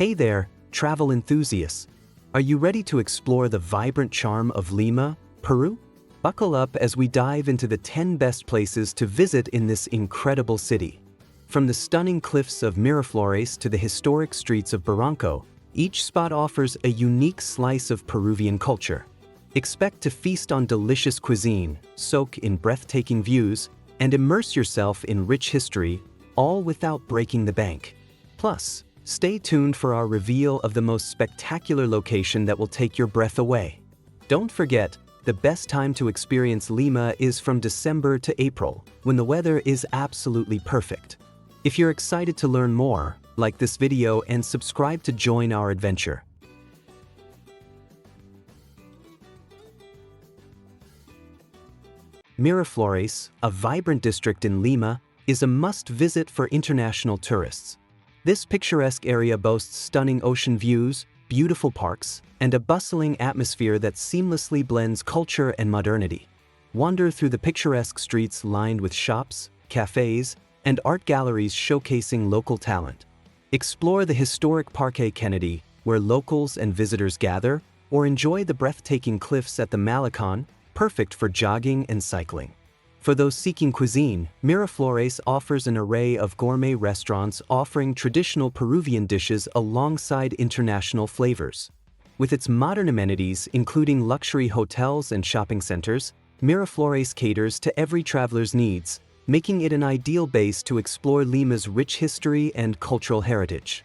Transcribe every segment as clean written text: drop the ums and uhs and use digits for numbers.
Hey there, travel enthusiasts. Are you ready to explore the vibrant charm of Lima, Peru? Buckle up as we dive into the 10 best places to visit in this incredible city. From the stunning cliffs of Miraflores to the historic streets of Barranco, each spot offers a unique slice of Peruvian culture. Expect to feast on delicious cuisine, soak in breathtaking views, and immerse yourself in rich history, all without breaking the bank. Plus, stay tuned for our reveal of the most spectacular location that will take your breath away. Don't forget, the best time to experience Lima is from December to April, when the weather is absolutely perfect. If you're excited to learn more, like this video and subscribe to join our adventure. Miraflores, a vibrant district in Lima, is a must-visit for international tourists. This picturesque area boasts stunning ocean views, beautiful parks, and a bustling atmosphere that seamlessly blends culture and modernity. Wander through the picturesque streets lined with shops, cafes, and art galleries showcasing local talent. Explore the historic Parque Kennedy, where locals and visitors gather, or enjoy the breathtaking cliffs at the Malecon, perfect for jogging and cycling. For those seeking cuisine, Miraflores offers an array of gourmet restaurants offering traditional Peruvian dishes alongside international flavors. With its modern amenities, including luxury hotels and shopping centers, Miraflores caters to every traveler's needs, making it an ideal base to explore Lima's rich history and cultural heritage.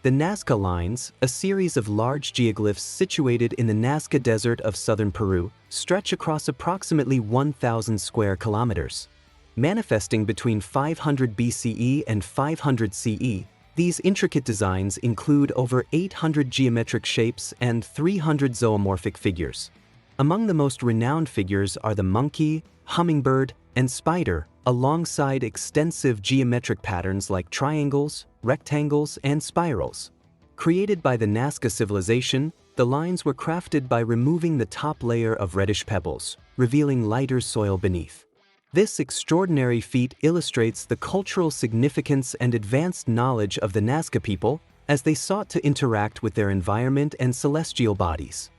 The Nazca Lines, a series of large geoglyphs situated in the Nazca Desert of southern Peru, stretch across approximately 1,000 square kilometers. Manifesting between 500 BCE and 500 CE, these intricate designs include over 800 geometric shapes and 300 zoomorphic figures. Among the most renowned figures are the monkey, hummingbird, and spider, alongside extensive geometric patterns like triangles, rectangles, and spirals. Created by the Nazca civilization, the lines were crafted by removing the top layer of reddish pebbles, revealing lighter soil beneath. This extraordinary feat illustrates the cultural significance and advanced knowledge of the Nazca people as they sought to interact with their environment and celestial bodies.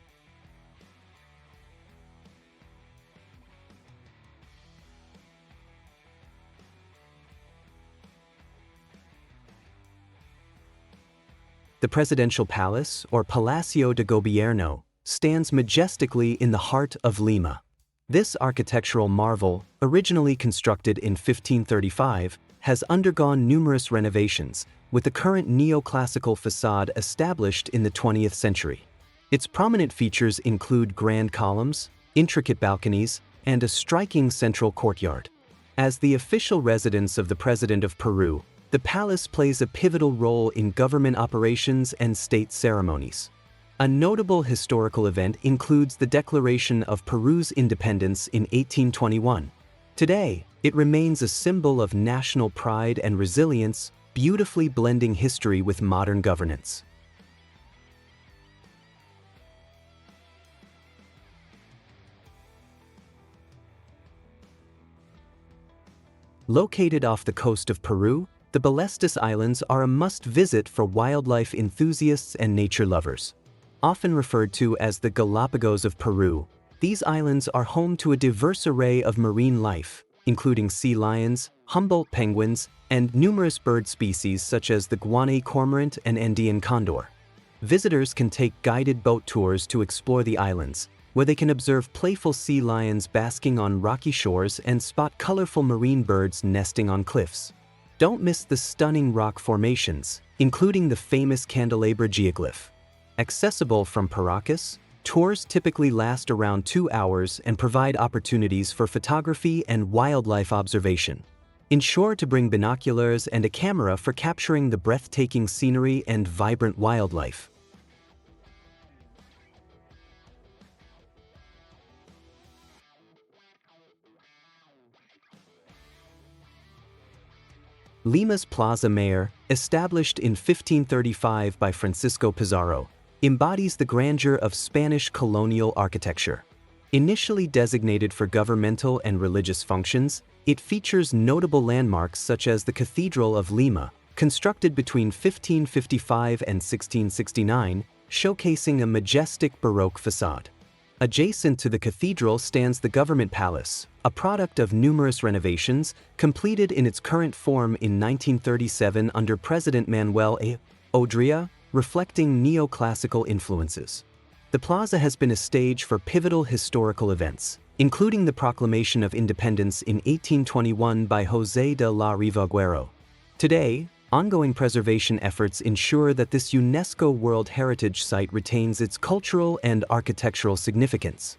The Presidential Palace, or Palacio de Gobierno, stands majestically in the heart of Lima. This architectural marvel, originally constructed in 1535, has undergone numerous renovations, with the current neoclassical facade established in the 20th century. Its prominent features include grand columns, intricate balconies, and a striking central courtyard. As the official residence of the President of Peru, the palace plays a pivotal role in government operations and state ceremonies. A notable historical event includes the declaration of Peru's independence in 1821. Today, it remains a symbol of national pride and resilience, beautifully blending history with modern governance. Located off the coast of Peru, the Ballestas Islands are a must-visit for wildlife enthusiasts and nature lovers. Often referred to as the Galapagos of Peru, these islands are home to a diverse array of marine life, including sea lions, Humboldt penguins, and numerous bird species such as the Guanay cormorant and Andean condor. Visitors can take guided boat tours to explore the islands, where they can observe playful sea lions basking on rocky shores and spot colorful marine birds nesting on cliffs. Don't miss the stunning rock formations, including the famous Candelabra geoglyph. Accessible from Paracas, tours typically last around 2 hours and provide opportunities for photography and wildlife observation. Ensure to bring binoculars and a camera for capturing the breathtaking scenery and vibrant wildlife. Lima's Plaza Mayor, established in 1535 by Francisco Pizarro, embodies the grandeur of Spanish colonial architecture. Initially designated for governmental and religious functions, it features notable landmarks such as the Cathedral of Lima, constructed between 1555 and 1669, showcasing a majestic Baroque facade. Adjacent to the cathedral stands the Government Palace, a product of numerous renovations, completed in its current form in 1937 under President Manuel A. Odria, reflecting neoclassical influences. The plaza has been a stage for pivotal historical events, including the proclamation of independence in 1821 by José de la Riva. Today, ongoing preservation efforts ensure that this UNESCO World Heritage Site retains its cultural and architectural significance.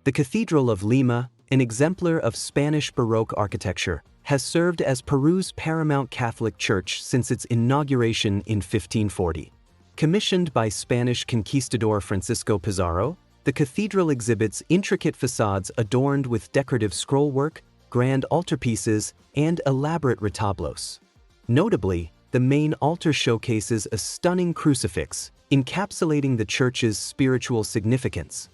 The Cathedral of Lima, an exemplar of Spanish Baroque architecture, has served as Peru's paramount Catholic church since its inauguration in 1540. Commissioned by Spanish conquistador Francisco Pizarro, the cathedral exhibits intricate facades adorned with decorative scrollwork, grand altarpieces, and elaborate retablos. Notably, the main altar showcases a stunning crucifix, encapsulating the church's spiritual significance.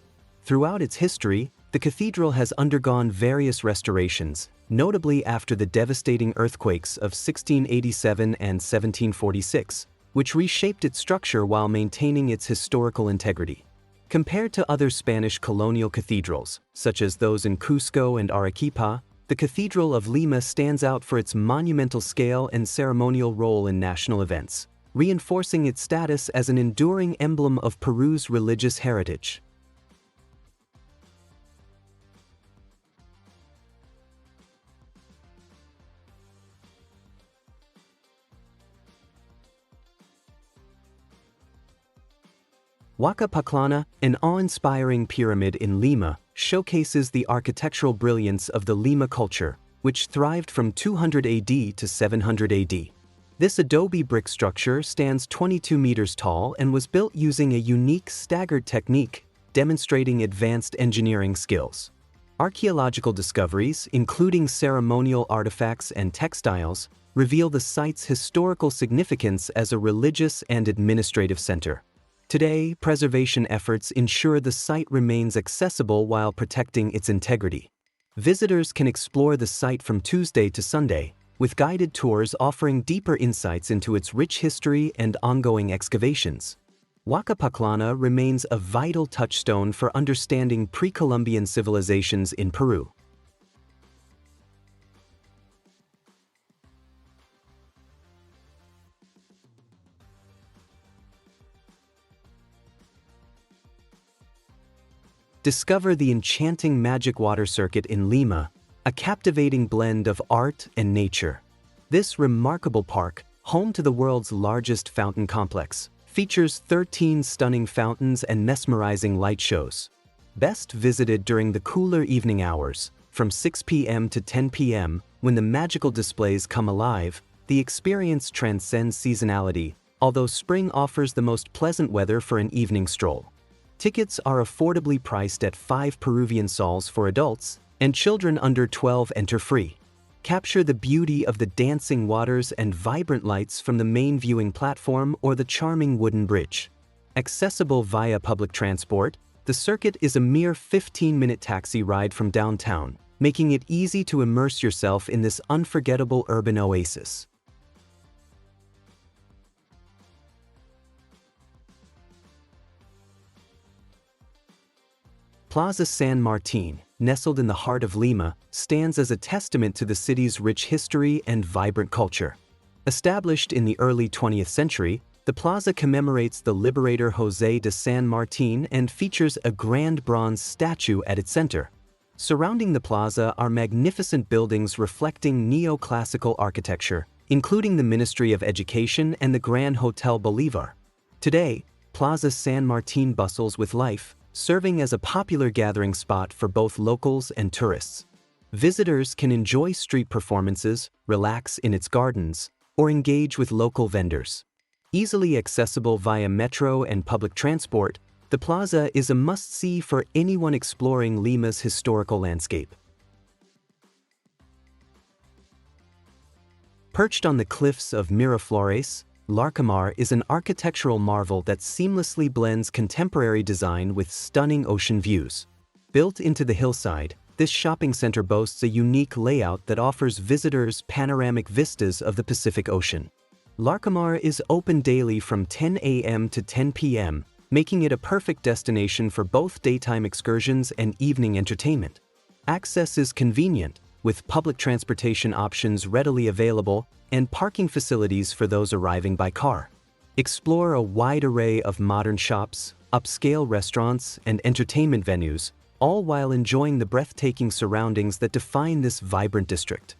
Throughout its history, the cathedral has undergone various restorations, notably after the devastating earthquakes of 1687 and 1746, which reshaped its structure while maintaining its historical integrity. Compared to other Spanish colonial cathedrals, such as those in Cusco and Arequipa, the Cathedral of Lima stands out for its monumental scale and ceremonial role in national events, reinforcing its status as an enduring emblem of Peru's religious heritage. Huaca Pucllana, an awe-inspiring pyramid in Lima, showcases the architectural brilliance of the Lima culture, which thrived from 200 AD to 700 AD. This adobe brick structure stands 22 meters tall and was built using a unique staggered technique, demonstrating advanced engineering skills. Archaeological discoveries, including ceremonial artifacts and textiles, reveal the site's historical significance as a religious and administrative center. Today, preservation efforts ensure the site remains accessible while protecting its integrity. Visitors can explore the site from Tuesday to Sunday, with guided tours offering deeper insights into its rich history and ongoing excavations. Huaca Pucllana remains a vital touchstone for understanding pre-Columbian civilizations in Peru. Discover the enchanting Magic Water Circuit in Lima, a captivating blend of art and nature. This remarkable park, home to the world's largest fountain complex, features 13 stunning fountains and mesmerizing light shows. Best visited during the cooler evening hours, from 6 p.m. to 10 p.m., when the magical displays come alive. The experience transcends seasonality, although spring offers the most pleasant weather for an evening stroll. Tickets are affordably priced at 5 Peruvian sols for adults, and children under 12 enter free. Capture the beauty of the dancing waters and vibrant lights from the main viewing platform or the charming wooden bridge. Accessible via public transport, the circuit is a mere 15-minute taxi ride from downtown, making it easy to immerse yourself in this unforgettable urban oasis. Plaza San Martin, nestled in the heart of Lima, stands as a testament to the city's rich history and vibrant culture. Established in the early 20th century, the plaza commemorates the liberator José de San Martin and features a grand bronze statue at its center. Surrounding the plaza are magnificent buildings reflecting neoclassical architecture, including the Ministry of Education and the Grand Hotel Bolívar. Today, Plaza San Martin bustles with life, serving as a popular gathering spot for both locals and tourists. Visitors can enjoy street performances, relax in its gardens, or engage with local vendors. Easily accessible via metro and public transport, the plaza is a must-see for anyone exploring Lima's historical landscape. Perched on the cliffs of Miraflores, Larcomar is an architectural marvel that seamlessly blends contemporary design with stunning ocean views. Built into the hillside, this shopping center boasts a unique layout that offers visitors panoramic vistas of the Pacific Ocean. Larcomar is open daily from 10 a.m. to 10 p.m., making it a perfect destination for both daytime excursions and evening entertainment. Access is convenient, with public transportation options readily available and parking facilities for those arriving by car. Explore a wide array of modern shops, upscale restaurants, and entertainment venues, all while enjoying the breathtaking surroundings that define this vibrant district.